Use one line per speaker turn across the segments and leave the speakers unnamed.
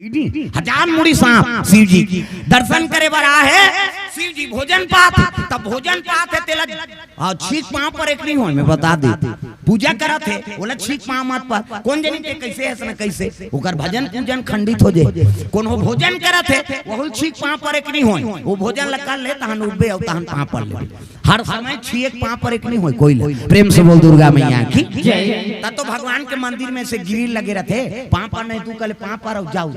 हजार मुड़ी सांप शिव जी दर्शन करे बड़ा है शिव जी भोजन पात तब भोजन पात है तेला और छीक पांव पर एक नहीं हो मैं बता दे पूजा करा थे बोला छीक पांव मत पर कौन जनी के कैसे है कैसे ओकर भजन पूजन खंडित हो जाए कौन हो भोजन करा थे वो छीक पांव पर एक नहीं हो वो भोजन लगा ले तहन उबे और तहन पांव पर ले हर समय छीक पांव पर एक नहीं हो कोई प्रेम से बोल दुर्गा मैया की जय। तब तो भगवान के मंदिर में से गिरिल लगे रहते पांव पर नहीं तू कल पांव पर जाओ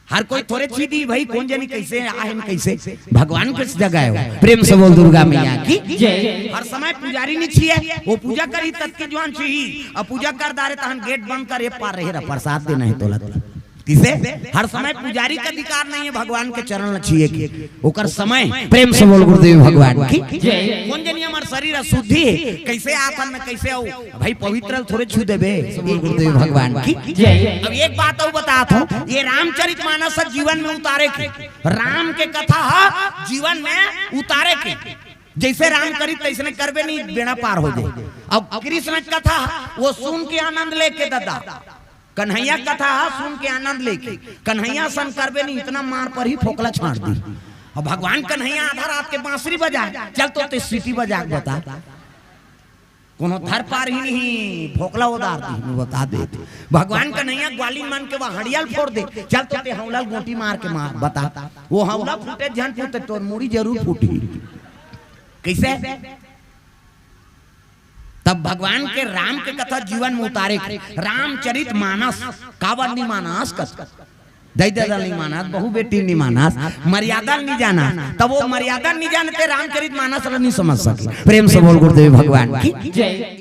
हर कोई थोड़े छीदी भाई कौन जानी कैसे आहन कैसे भगवान के जगह है प्रेम से बोल दुर्गा मैया की जय। हर समय पुजारी नहीं छिए वो पूजा करी तक के जवान छी और पूजा कर दारे तहन गेट बंद कर पार रहे प्रसाद दे नहीं तोला किसे हर समय पुजारी का अधिकार नहीं है भगवान के चरण छिए की ओकर समय प्रेम से बोल गुरुदेव भगवान की जय। कौन जानी हमार शरीर शुद्धि कैसे आसन में कैसे आओ भाई पवित्र थोड़े छू देबे गुरुदेव भगवान की जय। अब एक बात और बताता हूं ये रामचरितमानस जीवन में उतारे के राम के कथा जीवन में उतारे के जैसे राम करी तैसे करबे नहीं बेड़ा पार हो जाए। अब कृष्ण कथा वो सुन के आनंद लेके दादा कन्हैया कथा सुन के आनंद लेके कन्हैया सन करबे नहीं इतना मार पर ही फोकला छाड़ दी और भगवान कन्हैया आधा रात के बांसुरी बजा चल तो ते सीटी बजा बता कोनो थर पार ही नहीं फोकला उदार दी बता दे भगवान कन्हैया ग्वाली मन के वह हड़ियल फोड़ दे चल तो ते हौला गोटी मार के मार बता वो हौला फूटे जन फूटे तो मुड़ी जरूर फूटी कैसे तब भगवान के राम के कथा जीवन में उतारे रामचरित मानस कावर नहीं मानस दैदा नहीं मानस बहु बेटी नहीं मानस मर्यादा नहीं जाना तब वो मर्यादा नहीं जानते रामचरित मानस नहीं समझ सके प्रेम से बोल गुरुदेव भगवान की जय।